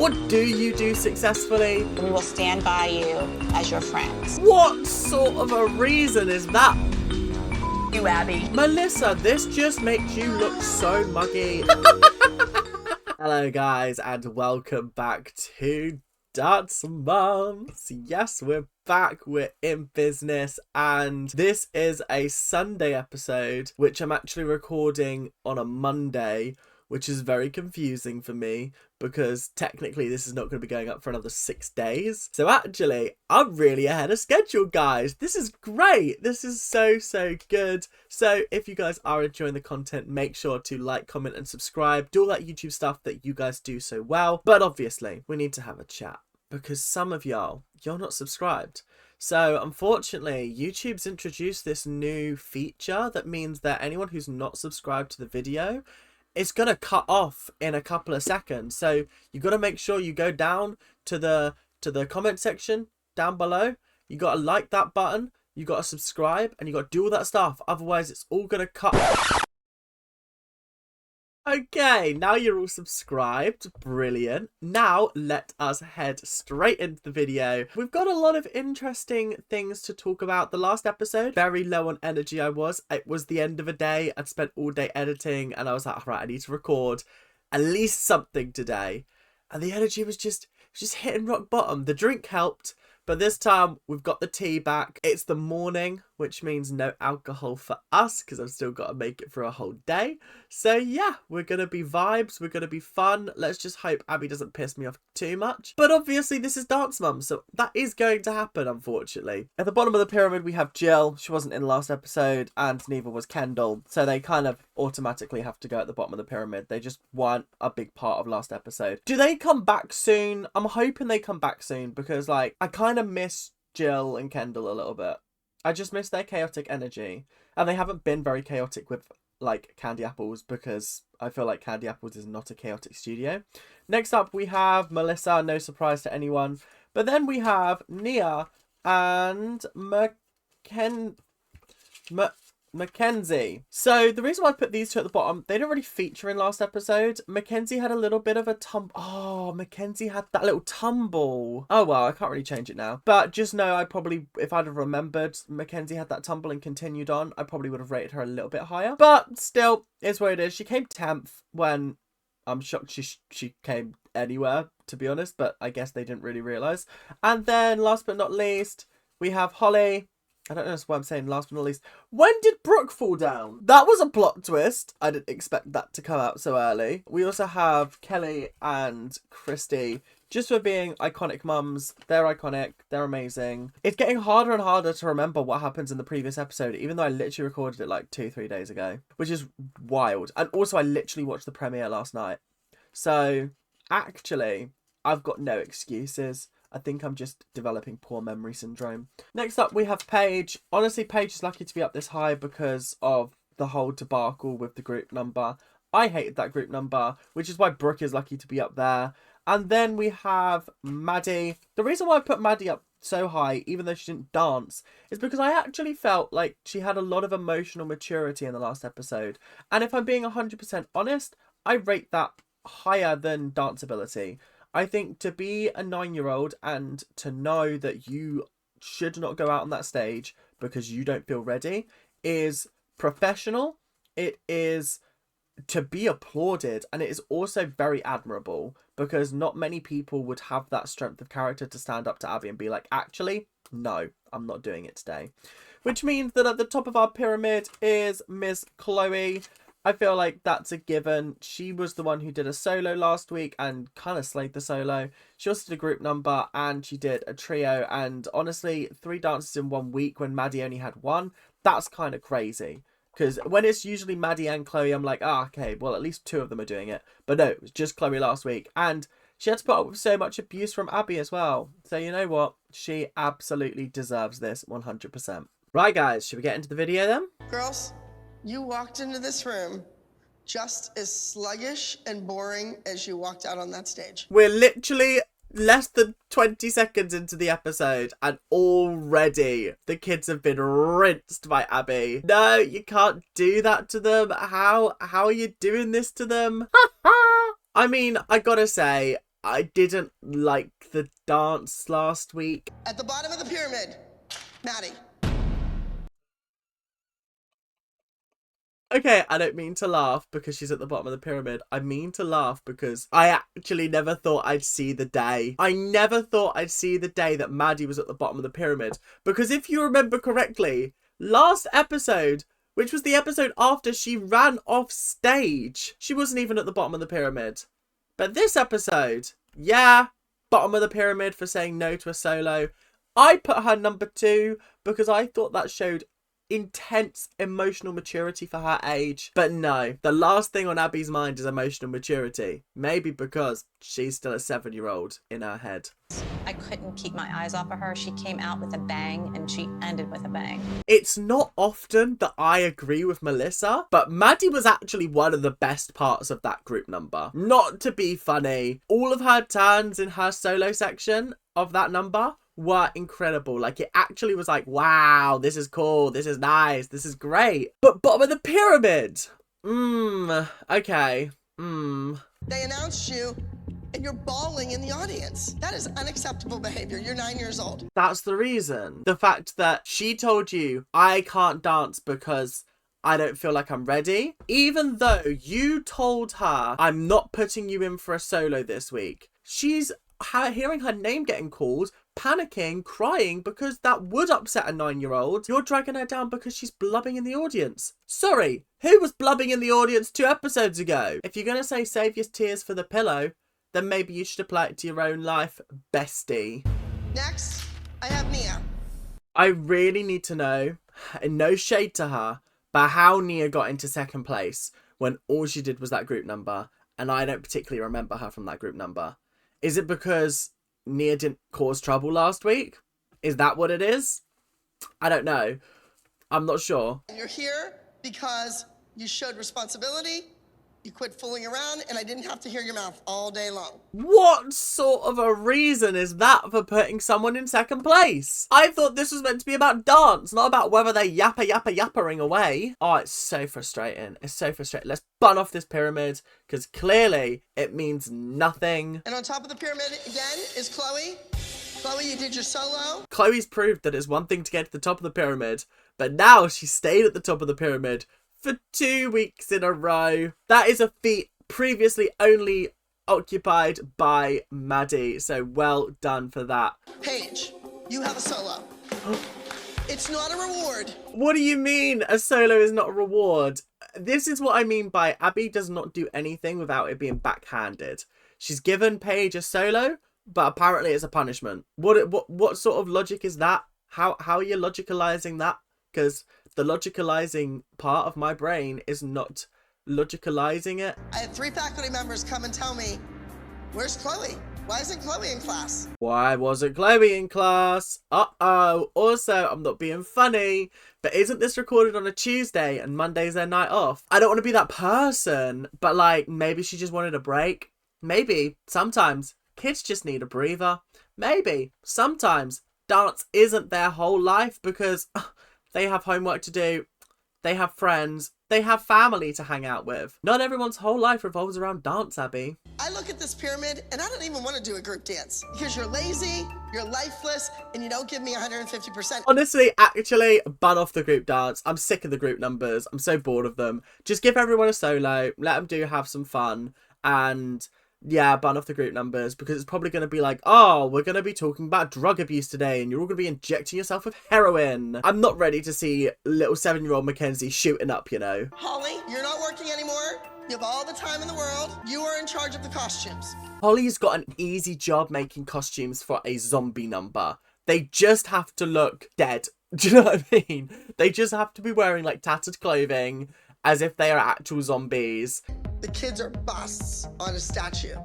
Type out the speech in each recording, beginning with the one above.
What do you do successfully? We will stand by you as your friends. What sort of a reason is that? You, Abby. Melissa, this just makes you look so muggy. Hello guys, and welcome back to Dance Mums. Yes, we're back, we're in business, and this is a Sunday episode, which I'm actually recording on a Monday, which is very confusing for me because technically this is not going to be going up for another 6 days. So actually, I'm really ahead of schedule, guys. This is great. This is so good. So if you guys are enjoying the content, make sure to like, comment and subscribe. Do all that YouTube stuff that you guys do so well. But obviously, we need to have a chat because some of y'all, you're not subscribed. So unfortunately, YouTube's introduced this new feature that means that anyone who's not subscribed to the video, it's going to cut off in a couple of seconds. So you got to make sure you go down to the comment section down below. You got to like that button. You got to subscribe and you got to do all that stuff. Otherwise, it's all going to cut. Okay, now you're all subscribed. Brilliant. Now let us head straight into the video. We've got a lot of interesting things to talk about. The last episode, very low on energy I was. It was the end of a day. I'd spent all day editing and I was like, all right, I need to record at least something today. And the energy was just hitting rock bottom. The drink helped. But this time, we've got the tea back. It's the morning, which means no alcohol for us, because I've still got to make it for a whole day. So yeah, we're going to be vibes. We're going to be fun. Let's just hope Abby doesn't piss me off too much. But obviously, this is Dance Mum, so that is going to happen, unfortunately. At the bottom of the pyramid, we have Jill. She wasn't in the last episode, and neither was Kendall. So they kind of automatically have to go at the bottom of the pyramid. They just weren't a big part of last episode. Do they come back soon? I'm hoping they come back soon, because like I kind of miss Jill and Kendall a little bit. I just miss their chaotic energy, and they haven't been very chaotic with like Candy Apples, because I feel like Candy Apples is not a chaotic studio. Next up we have Melissa, no surprise to anyone, but then we have Nia and Mackenzie. So the reason why I put these two at the bottom, they don't really feature in last episode. Mackenzie had a little bit of a Mackenzie had that little tumble. Oh well, I can't really change it now. But just know I probably, if I'd have remembered Mackenzie had that tumble and continued on, I probably would have rated her a little bit higher. But still, it's what it is. She came 10th when I'm shocked she came anywhere, to be honest. But I guess they didn't really realise. And then last but not least, we have Holly. I don't know why I'm saying last but not least. When did Brooke fall down? That was a plot twist. I didn't expect that to come out so early. We also have Kelly and Christy, just for being iconic mums. They're iconic. They're amazing. It's getting harder and harder to remember what happens in the previous episode, even though I literally recorded it like 2-3 days ago, which is wild. And also I literally watched the premiere last night. So actually, I've got no excuses. I think I'm just developing poor memory syndrome. Next up, we have Paige. Honestly, Paige is lucky to be up this high because of the whole debacle with the group number. I hated that group number, which is why Brooke is lucky to be up there. And then we have Maddie. The reason why I put Maddie up so high, even though she didn't dance, is because I actually felt like she had a lot of emotional maturity in the last episode. And if I'm being 100% honest, I rate that higher than danceability. I think to be a 9-year-old and to know that you should not go out on that stage because you don't feel ready is professional. It is to be applauded, and it is also very admirable because not many people would have that strength of character to stand up to Abby and be like, actually, no, I'm not doing it today. Which means that at the top of our pyramid is Miss Chloe. I feel like that's a given. She was the one who did a solo last week and kind of slayed the solo. She also did a group number and she did a trio. And honestly, 3 dances in 1 week when Maddie only had 1, that's kind of crazy. Because when it's usually Maddie and Chloe, I'm like, okay, well, at least 2 of them are doing it. But no, it was just Chloe last week. And she had to put up with so much abuse from Abby as well. So you know what? She absolutely deserves this 100%. Right, guys, should we get into the video then? Girls, you walked into this room just as sluggish and boring as you walked out on that stage. We're literally less than 20 seconds into the episode and already the kids have been rinsed by Abby. No, you can't do that to them. How are you doing this to them? I mean, I gotta say, I didn't like the dance last week. At the bottom of the pyramid, Maddie. Okay, I don't mean to laugh because she's at the bottom of the pyramid. I mean to laugh because I actually never thought I'd see the day. I never thought I'd see the day that Maddie was at the bottom of the pyramid. Because if you remember correctly, last episode, which was the episode after she ran off stage, she wasn't even at the bottom of the pyramid. But this episode, yeah, bottom of the pyramid for saying no to a solo. I put her number 2 because I thought that showed intense emotional maturity for her age. But no, the last thing on Abby's mind is emotional maturity. Maybe because she's still a 7-year-old in her head. I couldn't keep my eyes off of her. She came out with a bang and she ended with a bang. It's not often that I agree with Melissa, but Maddie was actually one of the best parts of that group number. Not to be funny, all of her turns in her solo section of that number were incredible. Like, it actually was like, wow, this is cool, this is nice, this is great. But bottom of the pyramid, okay, They announced you and you're bawling in the audience. That is unacceptable behavior. You're 9 years old. That's the reason. The fact that she told you, I can't dance because I don't feel like I'm ready, even though you told her, I'm not putting you in for a solo this week. She's hearing her name getting called, panicking, crying because that would upset a 9-year-old. You're dragging her down because she's blubbing in the audience. Sorry, who was blubbing in the audience 2 episodes ago? If you're going to say save your tears for the pillow, then maybe you should apply it to your own life, bestie. Next, I have Nia. I really need to know, and no shade to her, but how Nia got into 2nd place when all she did was that group number, and I don't particularly remember her from that group number. Is it because Nia didn't cause trouble last week? Is that what it is? I don't know. I'm not sure. And you're here because you showed responsibility, you quit fooling around, and I didn't have to hear your mouth all day long. What sort of a reason is that for putting someone in 2nd place? I thought this was meant to be about dance, not about whether they're yappering away. Oh, it's so frustrating. It's so frustrating. Let's bun off this pyramid, because clearly it means nothing. And on top of the pyramid again is Chloe. Chloe, you did your solo. Chloe's proved that it's one thing to get to the top of the pyramid, but now she stayed at the top of the pyramid for 2 weeks in a row. That is a feat previously only occupied by Maddie, so well done for that. Paige, you have a solo. It's not a reward. What do you mean a solo is not a reward? This is what I mean by Abby does not do anything without it being backhanded. She's given Paige a solo, but apparently it's a punishment. What sort of logic is that? How are you logicalizing that? Because the logicalizing part of my brain is not logicalizing it. I had 3 faculty members come and tell me, where's Chloe? Why isn't Chloe in class? Why wasn't Chloe in class? Uh-oh. Also, I'm not being funny, but isn't this recorded on a Tuesday and Monday's their night off? I don't want to be that person, but like, maybe she just wanted a break. Maybe, sometimes, kids just need a breather. Maybe, sometimes, dance isn't their whole life because they have homework to do, they have friends, they have family to hang out with. Not everyone's whole life revolves around dance, Abby. I look at this pyramid and I don't even want to do a group dance because you're lazy, you're lifeless, and you don't give me 150%. Honestly, actually, bun off the group dance. I'm sick of the group numbers. I'm so bored of them. Just give everyone a solo, let them have some fun, and yeah, bun off the group numbers, because it's probably going to be like, oh, we're going to be talking about drug abuse today and you're all going to be injecting yourself with heroin. I'm not ready to see little 7-year-old Mackenzie shooting up, you know. Holly, you're not working anymore. You have all the time in the world. You are in charge of the costumes. Holly's got an easy job making costumes for a zombie number. They just have to look dead. Do you know what I mean? They just have to be wearing like tattered clothing as if they are actual zombies. The kids are busts on a statue.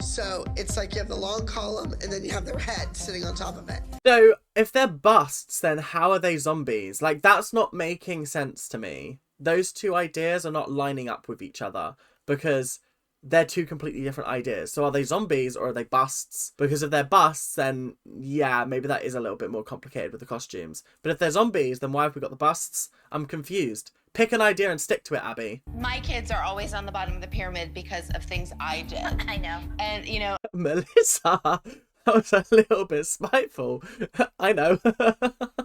So it's like you have the long column and then you have their head sitting on top of it. So if they're busts, then how are they zombies? Like, that's not making sense to me. Those two ideas are not lining up with each other because they're two completely different ideas. So are they zombies or are they busts? Because if they're busts, then yeah, maybe that is a little bit more complicated with the costumes. But if they're zombies, then why have we got the busts? I'm confused. Pick an idea and stick to it, Abby. My kids are always on the bottom of the pyramid because of things I did. I know. And, you know, Melissa, that was a little bit spiteful. I know.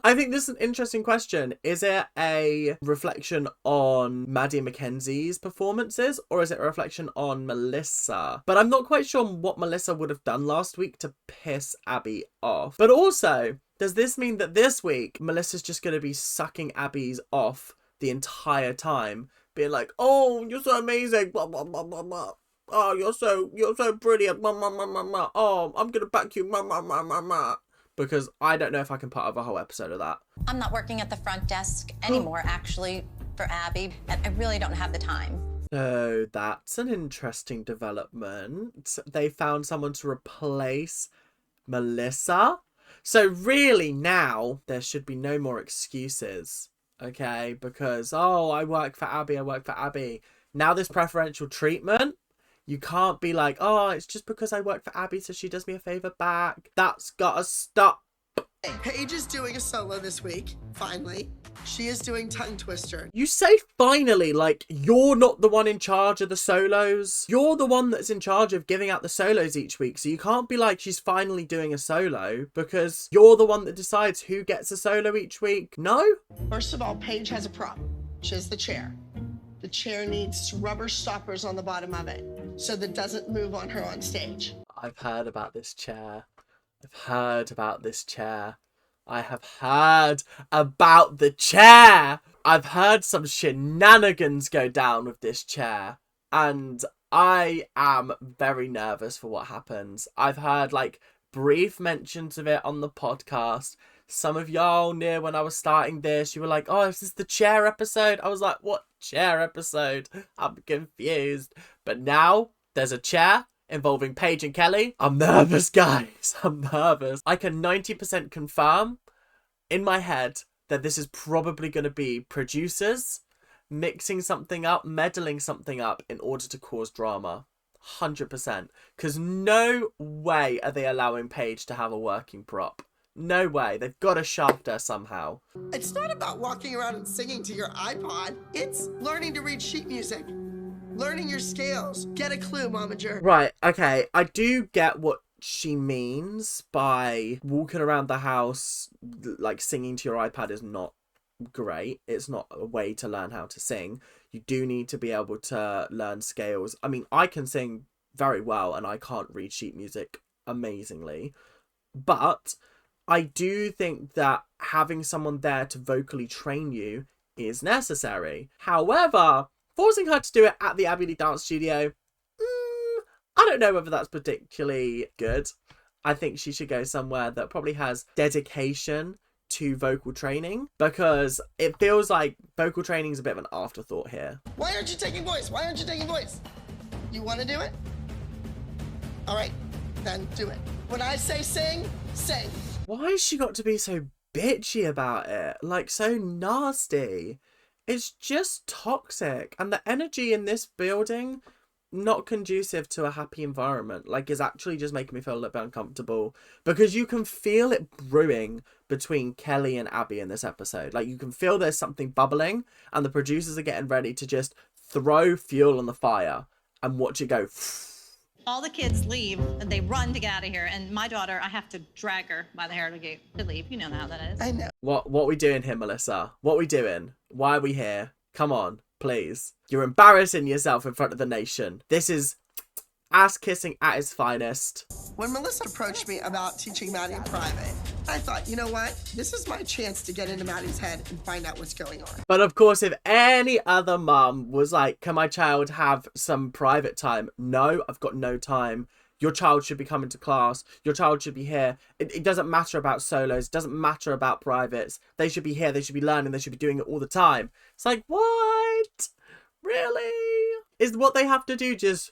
I think this is an interesting question. Is it a reflection on Maddie and Mackenzie's performances, or is it a reflection on Melissa? But I'm not quite sure what Melissa would have done last week to piss Abby off. But also, does this mean that this week Melissa's just going to be sucking Abby's off the entire time, being like, oh, you're so amazing, blah, blah, blah, blah, blah. Oh, you're so brilliant, blah, blah, blah, blah, blah. Oh, I'm gonna back you, blah, blah, blah, blah, blah. Because I don't know if I can put up a whole episode of that. I'm not working at the front desk anymore, actually, for Abby. And I really don't have the time. So that's an interesting development. They found someone to replace Melissa. So really now there should be no more excuses. Okay, because, oh, I work for Abby. Now this preferential treatment, you can't be like, oh, it's just because I work for Abby, so she does me a favor back. That's gotta stop. Paige is doing a solo this week, finally. She is doing Tongue Twister. You say finally, like you're not the one in charge of the solos. You're the one that's in charge of giving out the solos each week. So you can't be like, she's finally doing a solo, because you're the one that decides who gets a solo each week. No? First of all, Paige has a problem. She has the chair. The chair needs rubber stoppers on the bottom of it so that it doesn't move on her on stage. I've heard about this chair. I've heard about this chair. I have heard about the chair. I've heard some shenanigans go down with this chair. And I am very nervous for what happens. I've heard like brief mentions of it on the podcast. Some of y'all knew when I was starting this, you were like, oh, is this the chair episode? I was like, what chair episode? I'm confused. But now there's a chair involving Paige and Kelly. I'm nervous, guys. I'm nervous. I can 90% confirm in my head that this is probably going to be producers mixing something up, meddling something up in order to cause drama. 100%. Because no way are they allowing Paige to have a working prop. No way. They've got to shaft her somehow. It's not about walking around and singing to your iPod. It's learning to read sheet music. Learning your scales. Get a clue, Momager. Right, okay. I do get what she means by walking around the house, like singing to your iPad is not great. It's not a way to learn how to sing. You do need to be able to learn scales. I mean, I can sing very well and I can't read sheet music amazingly. But I do think that having someone there to vocally train you is necessary. However, forcing her to do it at the Abbey Lee Dance Studio, I don't know whether that's particularly good. I think she should go somewhere that probably has dedication to vocal training, because it feels like vocal training is a bit of an afterthought here. Why aren't you taking voice? Why aren't you taking voice? You want to do it? All right, then do it. When I say sing, sing. Why has she got to be so bitchy about it? Like, so nasty. It's just toxic. And the energy in this building, not conducive to a happy environment. Like, is actually just making me feel a little bit uncomfortable. Because you can feel it brewing between Kelly and Abby in this episode. Like, you can feel there's something bubbling. And the producers are getting ready to just throw fuel on the fire. And watch it go. All the kids leave and they run to get out of here. And my daughter, I have to drag her by the hair to leave. You know how that is. I know. What are we doing here, Melissa? What are we doing? Why are we here? Come on, please. You're embarrassing yourself in front of the nation. This is ass kissing at its finest. When Melissa approached me about teaching Maddie in private, I thought, you know what? This is my chance to get into Maddie's head and find out what's going on. But of course, if any other mum was like, can my child have some private time? No, I've got no time. Your child should be coming to class. Your child should be here. It doesn't matter about solos. It doesn't matter about privates. They should be here. They should be learning. They should be doing it all the time. It's like, what? Really? Is what they have to do just...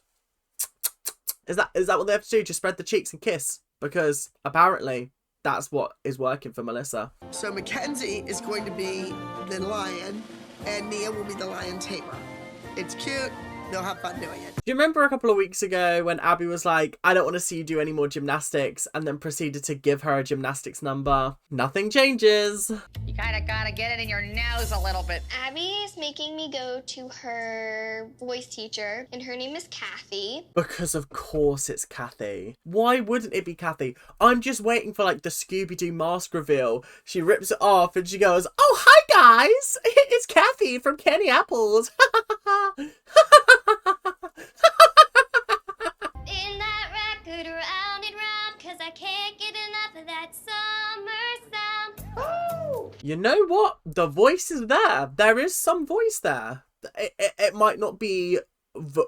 Is that what they have to do? Just spread the cheeks and kiss? Because apparently that's what is working for Melissa. So Mackenzie is going to be the lion and Nia will be the lion tamer. It's cute. You'll have fun doing it. Do you remember a couple of weeks ago when Abby was like, I don't want to see you do any more gymnastics, and then proceeded to give her a gymnastics number? Nothing changes. You kind of gotta get it in your nose a little bit. Abby is making me go to her voice teacher, and her name is Kathy. Because of course it's Kathy. Why wouldn't it be Kathy? I'm just waiting for like the Scooby-Doo mask reveal. She rips it off and she goes, oh, hi guys! It's Kathy from Kenny Apples. In that record round and round, 'cause I can't get enough of that summer sound. You know what? The voice is there. There is some voice there. It might not be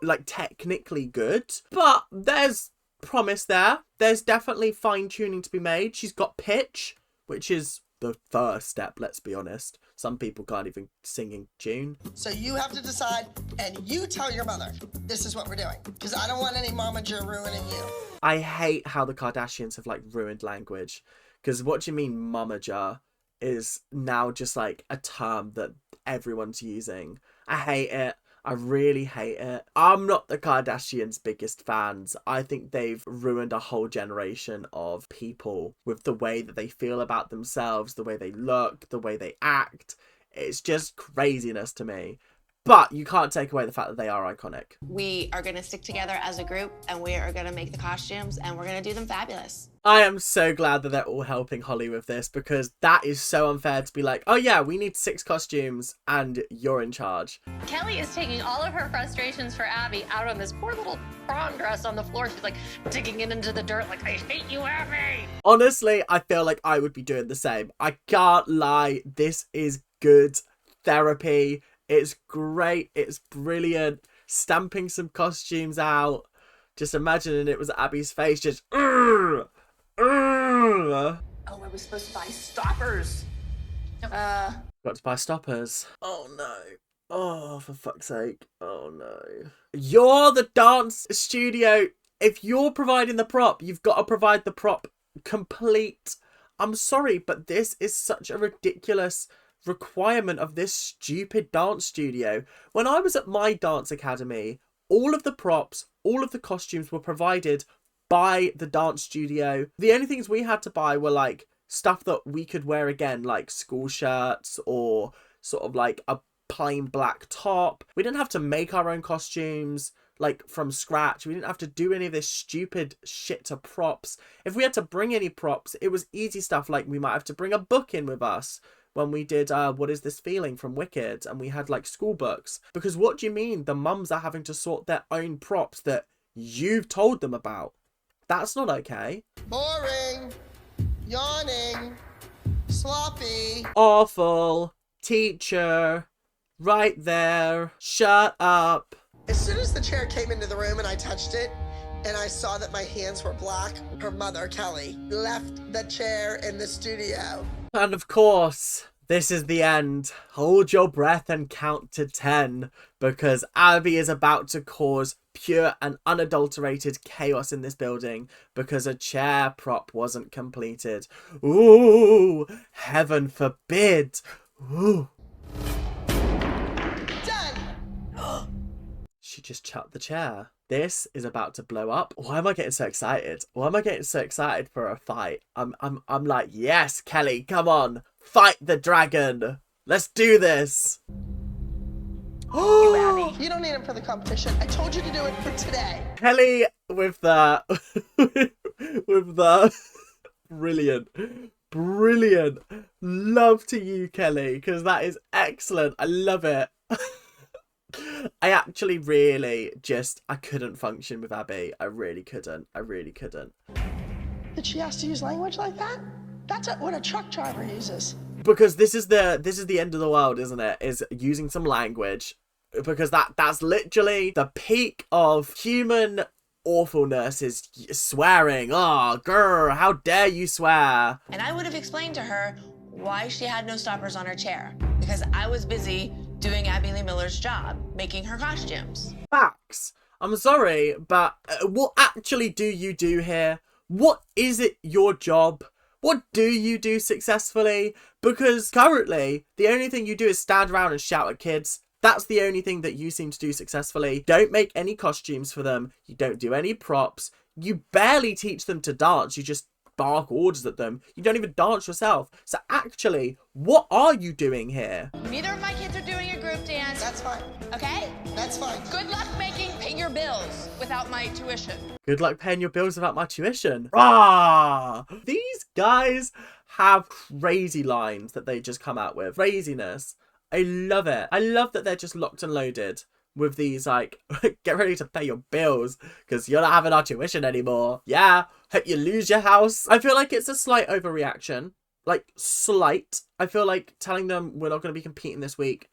like technically good, but there's promise there. There's definitely fine tuning to be made. She's got pitch, which is the first step, let's be honest. Some people can't even sing in tune. So you have to decide, and you tell your mother, this is what we're doing. Because I don't want any momager ruining you. I hate how the Kardashians have like ruined language. Because what do you mean momager is now just like a term that everyone's using. I hate it. I really hate it. I'm not the Kardashians' biggest fans. I think they've ruined a whole generation of people with the way that they feel about themselves, the way they look, the way they act. It's just craziness to me. But you can't take away the fact that they are iconic. We are gonna stick together as a group, and we are gonna make the costumes, and we're gonna do them fabulous. I am so glad that they're all helping Holly with this, because that is so unfair to be like, oh yeah, we need 6 costumes and you're in charge. Kelly is taking all of her frustrations for Abby out on this poor little prom dress on the floor. She's like digging it into the dirt like, I hate you, Abby. Honestly, I feel like I would be doing the same. I can't lie. This is good therapy. It's great. It's brilliant. Stamping some costumes out. Just imagining it was Abby's face just... Urgh! Oh, I was supposed to buy stoppers. Got to buy stoppers. Oh no. Oh, for fuck's sake. Oh no. You're the dance studio. If you're providing the prop, you've got to provide the prop complete. I'm sorry, but this is such a ridiculous requirement of this stupid dance studio. When I was at my dance academy, all of the props, all of the costumes were provided by the dance studio. The only things we had to buy were like stuff that we could wear again, like school shirts or sort of like a plain black top. We didn't have to make our own costumes like from scratch. We didn't have to do any of this stupid shit to props. If we had to bring any props, it was easy stuff like we might have to bring a book in with us when we did What Is This Feeling from Wicked, and we had like school books. Because what do you mean the mums are having to sort their own props that you've told them about? That's not okay. Boring. Yawning. Sloppy. Awful. Teacher. Right there. Shut up. As soon as the chair came into the room and I touched it, and I saw that my hands were black, her mother, Kelly, left the chair in the studio. And of course, this is the end. Hold your breath and count to 10, because Abby is about to cause pure and unadulterated chaos in this building because a chair prop wasn't completed. Ooh, heaven forbid. Ooh. Done! She just chucked the chair. This is about to blow up. Why am I getting so excited? Why am I getting so excited for a fight? I'm like, yes, Kelly, come on. Fight the dragon. Let's do this. You, Abby. You don't need him for the competition. I told you to do it for today. Kelly with the with the brilliant. Love to you, Kelly, because that is excellent. I love it. I actually really I couldn't function with Abby. I really couldn't. Did she ask to use language like that? That's what a truck driver uses. Because this is the end of the world, isn't it? Is using some language. Because that's literally the peak of human awfulness, is swearing. Oh, grr, how dare you swear? And I would have explained to her why she had no stoppers on her chair, because I was busy doing Abby Lee Miller's job, making her costumes. Facts. I'm sorry, but what actually do you do here? What is it your job? What do you do successfully? Because currently, the only thing you do is stand around and shout at kids. That's the only thing that you seem to do successfully. Don't make any costumes for them. You don't do any props. You barely teach them to dance. You just bark orders at them. You don't even dance yourself. So actually, what are you doing here? Neither of my kids are doing a group dance. That's fine. Okay? That's fine. Good luck paying your bills without my tuition. Good luck paying your bills without my tuition. Ah! These guys have crazy lines that they just come out with. Craziness. I love it. I love that they're just locked and loaded with these, like, get ready to pay your bills because you're not having our tuition anymore. Yeah, hope you lose your house. I feel like it's a slight overreaction. Like, slight. I feel like telling them we're not going to be competing this week,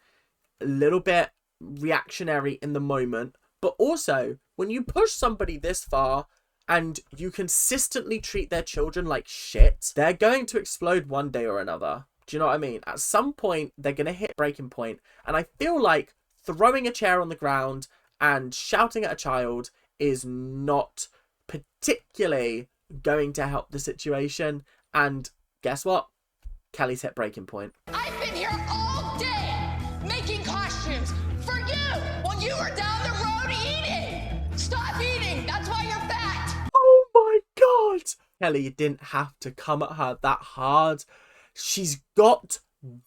a little bit reactionary in the moment. But also, when you push somebody this far and you consistently treat their children like shit, they're going to explode one day or another. Do you know what I mean? At some point, they're going to hit breaking point. And I feel like throwing a chair on the ground and shouting at a child is not particularly going to help the situation. And guess what? Kelly's hit breaking point. I've been here all day making costumes for you while you were down the road eating. Stop eating. That's why you're fat. Oh my God. Kelly, you didn't have to come at her that hard. She's got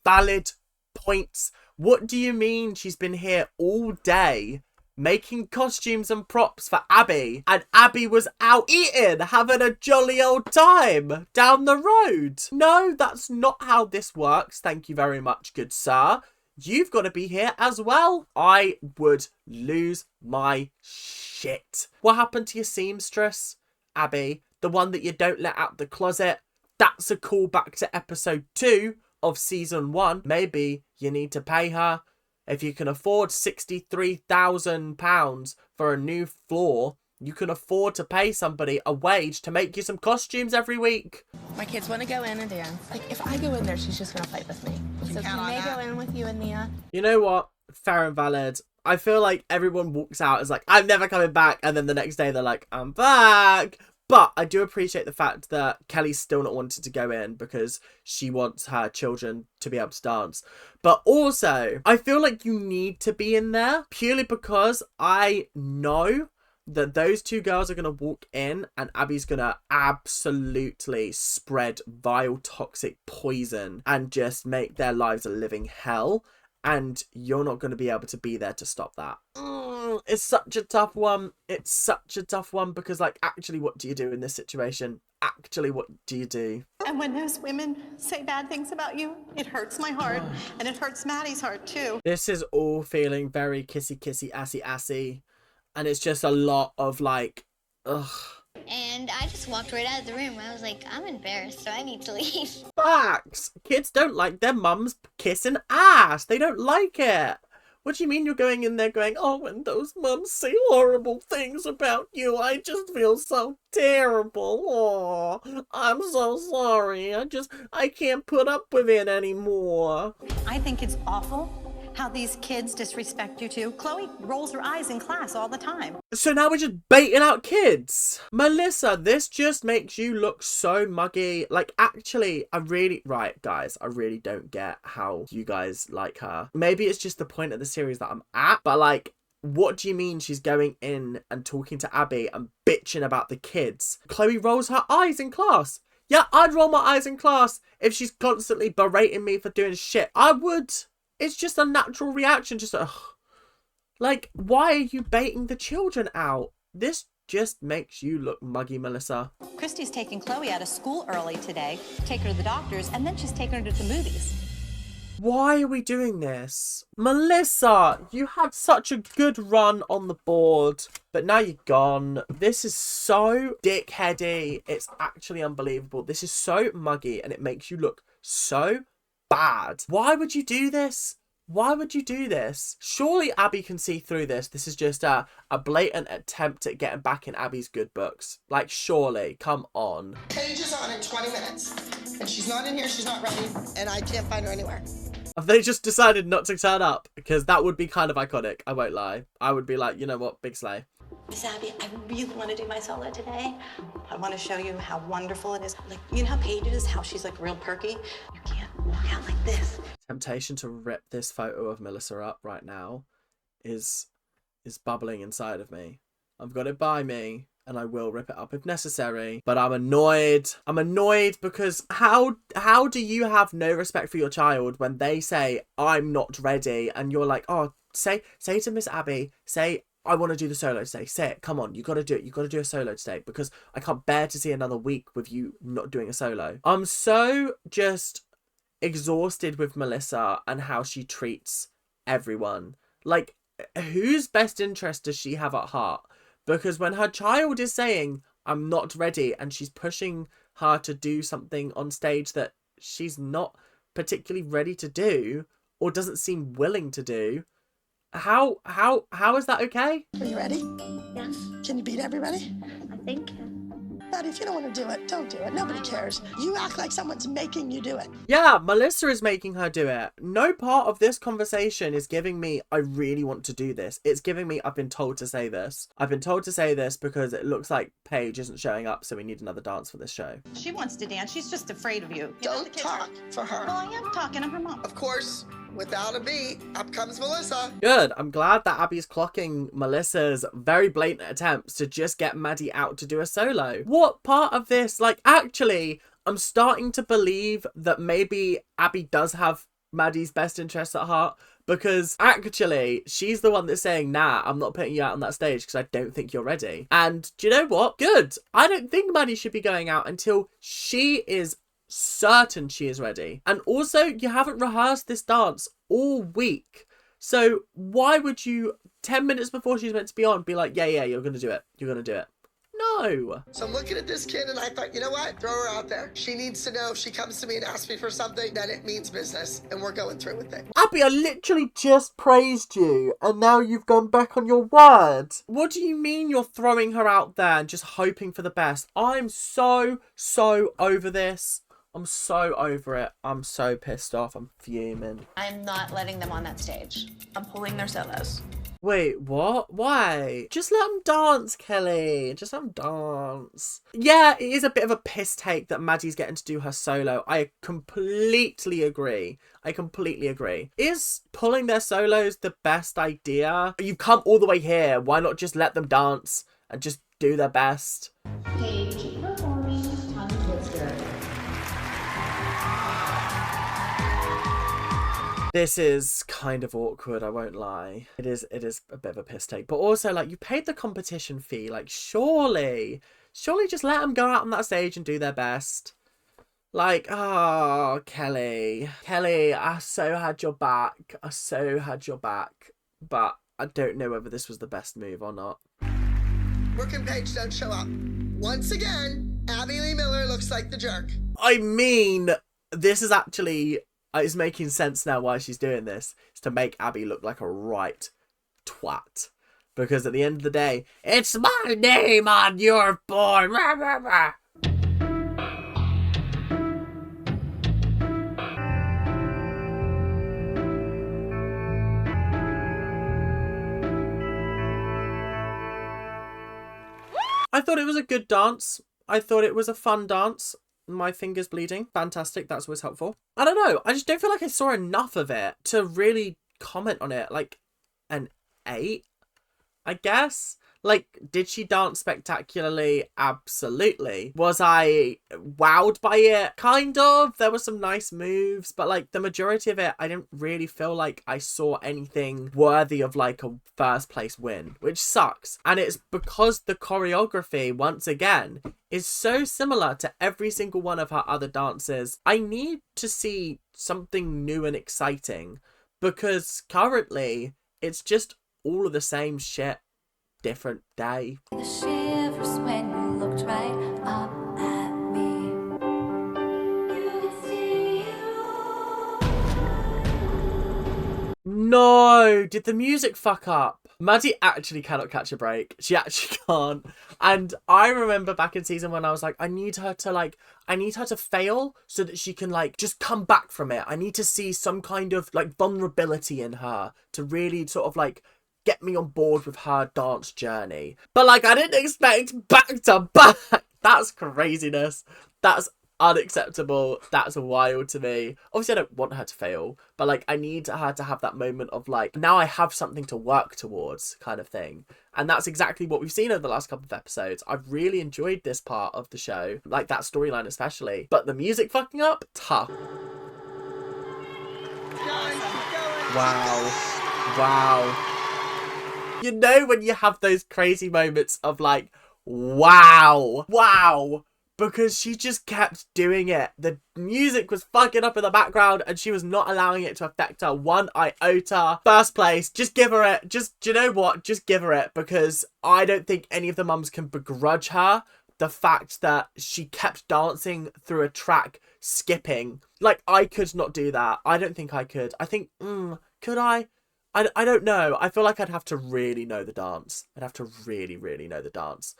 valid points. What do you mean she's been here all day making costumes and props for Abby, and Abby was out eating, having a jolly old time down the road? No, that's not how this works. Thank you very much, good sir. You've got to be here as well. I would lose my shit. What happened to your seamstress, Abby? The one that you don't let out the closet? That's a callback to episode 2 of season 1. Maybe you need to pay her. If you can afford £63,000 for a new floor, you can afford to pay somebody a wage to make you some costumes every week. My kids want to go in and dance. Like, if I go in there, she's just going to fight with me. So can they go in with you and Nia? You know what? Fair and valid. I feel like everyone walks out as like, I'm never coming back. And then the next day they're like, I'm back. But I do appreciate the fact that Kelly's still not wanting to go in because she wants her children to be able to dance. But also, I feel like you need to be in there purely because I know that those two girls are going to walk in and Abby's going to absolutely spread vile, toxic poison and just make their lives a living hell. And you're not going to be able to be there to stop that. It's such a tough one. It's such a tough one because, like, actually, what do you do in this situation? Actually, what do you do? And when those women say bad things about you, it hurts my heart, and it hurts Maddie's heart too. This is all feeling very kissy, kissy, assy, assy. And it's just a lot of, like, ugh. And I just walked right out of the room. I was like, I'm embarrassed, so I need to leave. Facts. Kids don't like their mums kissing ass. They don't like it. What do you mean you're going in there going, oh, when those mums say horrible things about you, I just feel so terrible. Oh, I'm so sorry. I can't put up with it anymore. I think it's awful how these kids disrespect you too. Chloe rolls her eyes in class all the time. So now we're just baiting out kids. Melissa, this just makes you look so muggy. Like, actually, right, guys, I really don't get how you guys like her. Maybe it's just the point of the series that I'm at, but like, what do you mean she's going in and talking to Abby and bitching about the kids? Chloe rolls her eyes in class. Yeah, I'd roll my eyes in class if she's constantly berating me for doing shit. I would. It's just a natural reaction. Just, ugh. Like, why are you baiting the children out? This just makes you look muggy, Melissa. Christy's taking Chloe out of school early today, take her to the doctors, and then she's taking her to the movies. Why are we doing this? Melissa, you had such a good run on the board, but now you're gone. This is so dickheady. It's actually unbelievable. This is so muggy, and it makes you look so bad. Why would you do this? Why would you do this? Surely Abby can see through this. This is just a blatant attempt at getting back in Abby's good books. Like, surely, come on. Paige is on in 20 minutes, and she's not in here, she's not ready, and I can't find her anywhere. Have they just decided not to turn up? Because that would be kind of iconic, I won't lie. I would be like, you know what, big slay. Miss Abby, I really want to do my solo today. I want to show you how wonderful it is. Like, you know how Paige is, how she's like real perky? You can't walk out like this. Attempt temptation to rip this photo of Melissa up right now is bubbling inside of me. I've got it by me, and I will rip it up if necessary. But I'm annoyed. I'm annoyed because how do you have no respect for your child when they say, I'm not ready, and you're like, oh, say to Miss Abby, say, I want to do the solo today. Say it. Come on. You got to do it. You got to do a solo today because I can't bear to see another week with you not doing a solo. I'm so just exhausted with Melissa and how she treats everyone. Like, whose best interest does she have at heart? Because when her child is saying, I'm not ready, and she's pushing her to do something on stage that she's not particularly ready to do or doesn't seem willing to do, how is that okay? Are you ready? Yes, Can you beat everybody? I think. Maddie, if you don't want to do it, don't do it. Nobody cares. You act like someone's making you do it. Yeah, Melissa is making her do it. No part of this conversation is giving me, I really want to do this. It's giving me, I've been told to say this. I've been told to say this because it looks like Paige isn't showing up, so we need another dance for this show. She wants to dance. She's just afraid of you. Don't talk for her. Well, I am talking. I'm her mom. Of course, without a beat, up comes Melissa. Good. I'm glad that Abby's clocking Melissa's very blatant attempts to just get Maddie out to do a solo. What part of this, like, actually, I'm starting to believe that maybe Abby does have Maddie's best interests at heart, because actually she's the one that's saying, nah, I'm not putting you out on that stage because I don't think you're ready. And do you know what? Good. I don't think Maddie should be going out until she is certain she is ready. And also, you haven't rehearsed this dance all week, so why would you 10 minutes before she's meant to be on be like, yeah, you're gonna do it, no. So I'm looking at this kid and I thought, you know what? Throw her out there. She needs to know if she comes to me and asks me for something, that it means business and we're going through with it. Abby, I literally just praised you and now you've gone back on your word. What do you mean you're throwing her out there and just hoping for the best? I'm so over this. I'm so over it. I'm so pissed off. I'm fuming. I'm not letting them on that stage. I'm pulling their solos. Wait, what? Why? Just let them dance, Kelly. Just let them dance. Yeah, it is a bit of a piss take that Maddie's getting to do her solo. I completely agree. Is pulling their solos the best idea? You've come all the way here. Why not just let them dance and just do their best? Paige performing tongue twister. This is kind of awkward, I won't lie. It is a bit of a piss take. But also, like, you paid the competition fee. Like, surely just let them go out on that stage and do their best. Like, oh, Kelly, I so had your back. But I don't know whether this was the best move or not. Brooke and Paige don't show up. Once again, Abby Lee Miller looks like the jerk. I mean, this is actually... it's making sense now why she's doing this. It's to make Abby look like a right twat. Because at the end of the day, it's my name on your board. Rah, rah, rah. I thought it was a good dance. I thought it was a fun dance. My finger's bleeding. Fantastic. That's always helpful. I don't know. I just don't feel like I saw enough of it to really comment on it. Like, an 8, I guess. Like, did she dance spectacularly? Absolutely. Was I wowed by it? Kind of. There were some nice moves, but like the majority of it, I didn't really feel like I saw anything worthy of like a first place win, which sucks. And it's because the choreography, once again, is so similar to every single one of her other dances. I need to see something new and exciting because currently it's just all of the same shit. Different day. The shivers when you looked right up at me. No! Did the music fuck up? Maddie actually cannot catch a break. She actually can't. And I remember back in season 1, I was like, I need her to fail so that she can like just come back from it. I need to see some kind of like vulnerability in her to really sort of like get me on board with her dance journey. But like, I didn't expect back to back. That's craziness. That's unacceptable. That's wild to me. Obviously, I don't want her to fail, but like, I need her to have that moment of like, now I have something to work towards kind of thing. And that's exactly what we've seen over the last couple of episodes. I've really enjoyed this part of the show, like that storyline especially. But the music fucking up, tough. Wow. Wow. You know when you have those crazy moments of like, wow, wow, because she just kept doing it. The music was fucking up in the background and she was not allowing it to affect her one iota. First place, just give her it. Just, do you know what? Just give her it, because I don't think any of the mums can begrudge her the fact that she kept dancing through a track skipping. Like, I could not do that. I don't think I could. I think, could I? I don't know. I feel like I'd have to really know the dance. I'd have to really, really know the dance.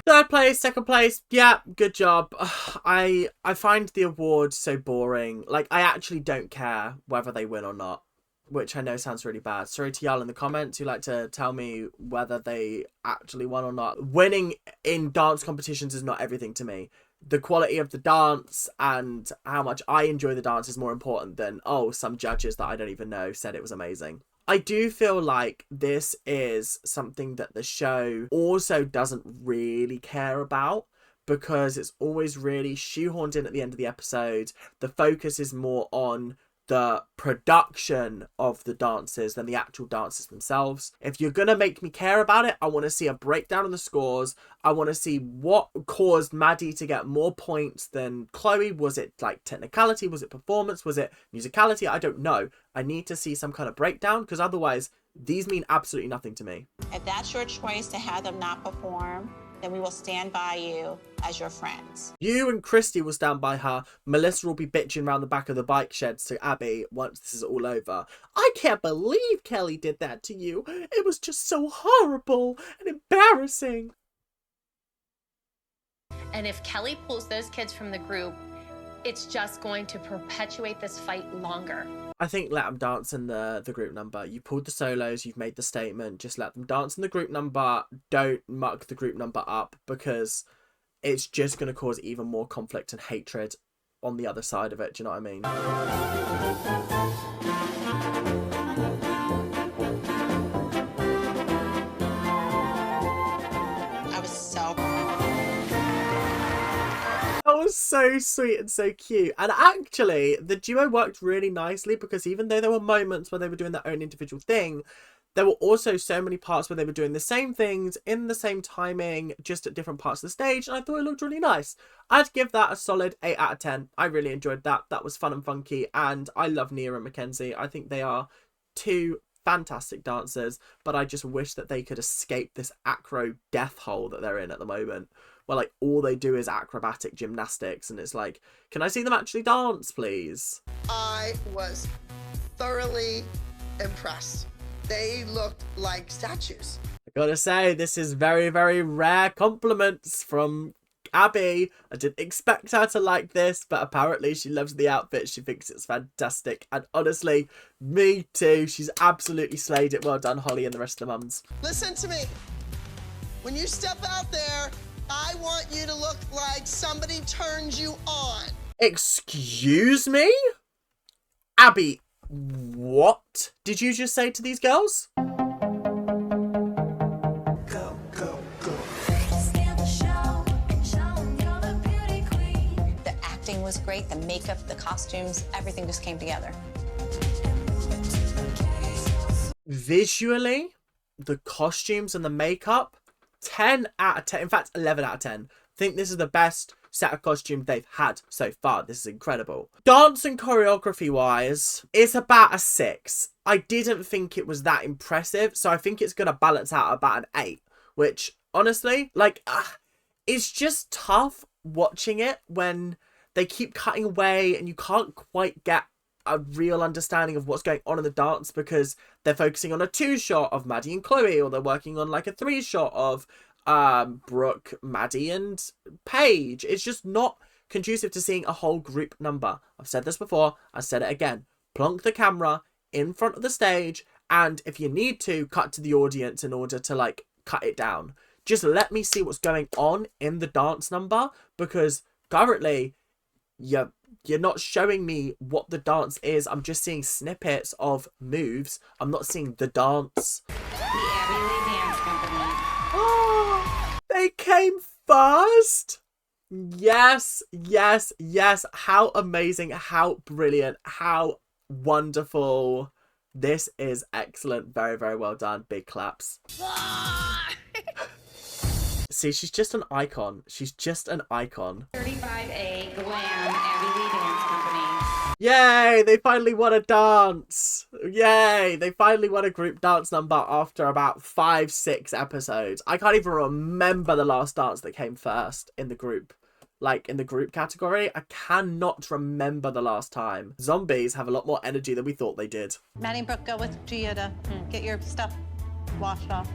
Third place, second place, yeah, good job. I find the award so boring. Like, I actually don't care whether they win or not, which I know sounds really bad. Sorry to y'all in the comments who like to tell me whether they actually won or not. Winning in dance competitions is not everything to me. The quality of the dance and how much I enjoy the dance is more important than, oh, some judges that I don't even know said it was amazing. I do feel like this is something that the show also doesn't really care about, because it's always really shoehorned in at the end of the episode. The focus is more on the production of the dances than the actual dances themselves. If you're gonna make me care about it, I want to see a breakdown of the scores. I want to see what caused Maddie to get more points than Chloe. Was it like technicality? Was it performance? Was it musicality? I don't know. I need to see some kind of breakdown, because otherwise these mean absolutely nothing to me. If that's your choice to have them not perform, then we will stand by you as your friends. You and Christy will stand by her. Melissa will be bitching around the back of the bike sheds to Abby once this is all over. I can't believe Kelly did that to you. It was just so horrible and embarrassing. And if Kelly pulls those kids from the group, it's just going to perpetuate this fight longer. I think let them dance in the group number. You pulled the solos, you've made the statement, just let them dance in the group number. Don't muck the group number up, because it's just going to cause even more conflict and hatred on the other side of it. Do you know what I mean? I was so... That was so sweet and so cute. And actually, the duo worked really nicely, because even though there were moments where they were doing their own individual thing, there were also so many parts where they were doing the same things in the same timing, just at different parts of the stage, and I thought it looked really nice. I'd give that a solid 8 out of 10. I really enjoyed that. That was fun and funky, and I love Nia and Mackenzie. I think they are two fantastic dancers, but I just wish that they could escape this acro death hole that they're in at the moment, where like all they do is acrobatic gymnastics, and it's like, can I see them actually dance, please? I was thoroughly impressed. They looked like statues. I gotta say, this is very, very rare compliments from Abby. I didn't expect her to like this, but apparently she loves the outfit. She thinks it's fantastic. And honestly, me too. She's absolutely slayed it. Well done, Holly and the rest of the mums. Listen to me. When you step out there, I want you to look like somebody turned you on. Excuse me? Abby, what did you just say to these girls? Go, go, go. The acting was great, the makeup, the costumes, everything just came together. Visually, the costumes and the makeup, 10 out of 10. In fact, 11 out of 10. I think this is the best set of costumes they've had so far. This is incredible. Dance and choreography wise, it's about a 6. I didn't think it was that impressive, so I think it's gonna balance out about an 8, which honestly, like, it's just tough watching it when they keep cutting away and you can't quite get a real understanding of what's going on in the dance, because they're focusing on a 2 shot of Maddie and Chloe, or they're working on like a 3 shot of Brooke, Maddie and Paige. It's just not conducive to seeing a whole group number. I've said this before, I said it again. Plonk the camera in front of the stage, and if you need to, cut to the audience in order to like cut it down. Just let me see what's going on in the dance number, because currently you're not showing me what the dance is. I'm just seeing snippets of moves. I'm not seeing the dance. The Abby Lee Dance Company. Oh, they came first. Yes, yes, yes. How amazing, how brilliant, how wonderful. This is excellent. Very, very well done. Big claps. See, she's just an icon. She's just an icon. 35A Glam Abby Lee Dance Company. Yay, they finally won a dance. Yay, they finally won a group dance number after about 5-6 episodes. I can't even remember the last dance that came first in the group. Like, in the group category, I cannot remember the last time. Zombies have a lot more energy than we thought they did. Maddie and Brooke, go with Gia to get your stuff washed off.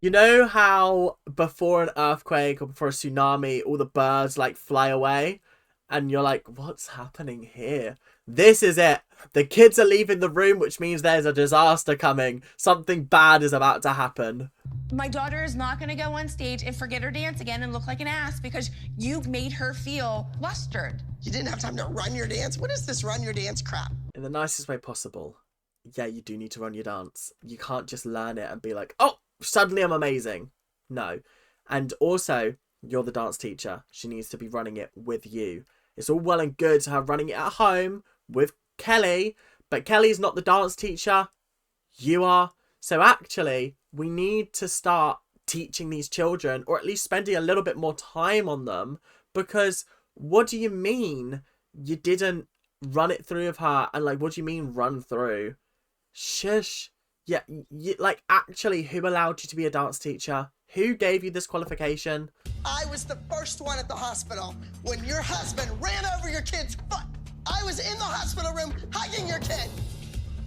You know how before an earthquake or before a tsunami, all the birds, like, fly away? And you're like, what's happening here? This is it. The kids are leaving the room, which means there's a disaster coming. Something bad is about to happen. My daughter is not going to go on stage and forget her dance again and look like an ass because you made her feel flustered. You didn't have time to run your dance? What is this run your dance crap? In the nicest way possible. Yeah, you do need to run your dance. You can't just learn it and be like, oh, suddenly I'm amazing. No. And also, you're the dance teacher. She needs to be running it with you. It's all well and good to her running it at home with Kelly, but Kelly's not the dance teacher. You are. So actually, we need to start teaching these children, or at least spending a little bit more time on them, because what do you mean you didn't run it through of her? And like, what do you mean run through? Shush. Yeah, like, actually, who allowed you to be a dance teacher? Who gave you this qualification? I was the first one at the hospital when your husband ran over your kid's foot. I was in the hospital room hugging your kid.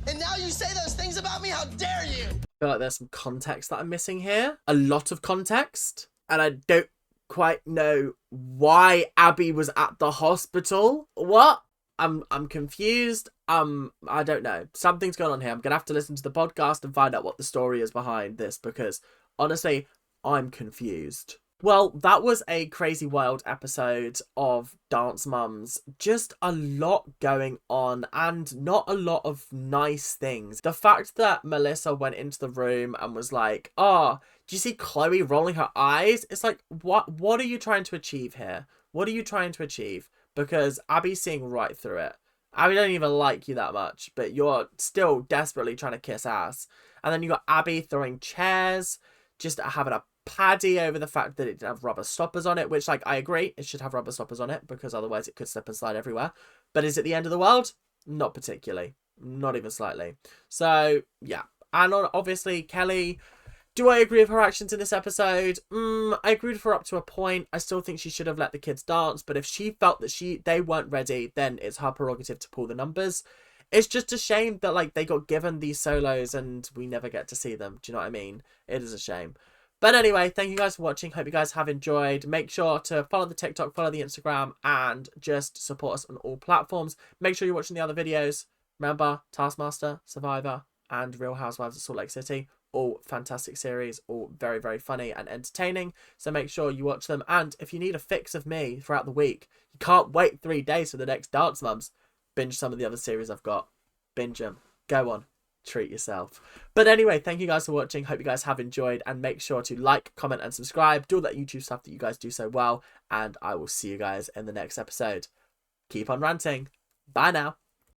And now you say those things about me? How dare you? I feel like there's some context that I'm missing here. A lot of context. And I don't quite know why Abby was at the hospital. What? I'm confused. I don't know. Something's going on here. I'm going to have to listen to the podcast and find out what the story is behind this, because honestly, I'm confused. Well, that was a crazy wild episode of Dance Mums. Just a lot going on and not a lot of nice things. The fact that Melissa went into the room and was like, oh, do you see Chloe rolling her eyes? It's like, what are you trying to achieve here? What are you trying to achieve? Because Abby's seeing right through it. Abby don't even like you that much, but you're still desperately trying to kiss ass. And then you got Abby throwing chairs, just having a paddy over the fact that it didn't have rubber stoppers on it, which, like, I agree, it should have rubber stoppers on it, because otherwise it could slip and slide everywhere. But is it the end of the world? Not particularly. Not even slightly. So, yeah. And obviously, Kelly, do I agree with her actions in this episode? I agreed with her up to a point. I still think she should have let the kids dance, but if she felt that they weren't ready, then it's her prerogative to pull the numbers. It's just a shame that, like, they got given these solos and we never get to see them. Do you know what I mean? It is a shame. But anyway, thank you guys for watching. Hope you guys have enjoyed. Make sure to follow the TikTok, follow the Instagram, and just support us on all platforms. Make sure you're watching the other videos. Remember, Taskmaster, Survivor, and Real Housewives of Salt Lake City. All fantastic series, all very, very funny and entertaining. So make sure you watch them. And if you need a fix of me throughout the week, you can't wait 3 days for the next Dance Mums, binge some of the other series I've got. Binge them. Go on. Treat yourself. But anyway, thank you guys for watching. Hope you guys have enjoyed, and make sure to like, comment, and subscribe. Do all that YouTube stuff that you guys do so well, and I will see you guys in the next episode. Keep on ranting. Bye now.